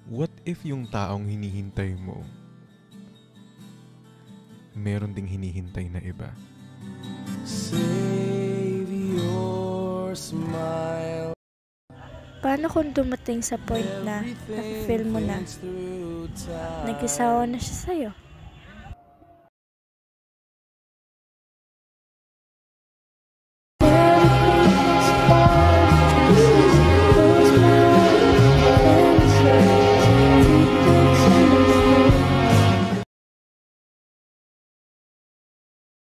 What if yung taong hinihintay mo, meron ding hinihintay na iba? Save your smile. Paano kung dumating sa point na nafe-feel mo na nag-isawa na siya sa'yo?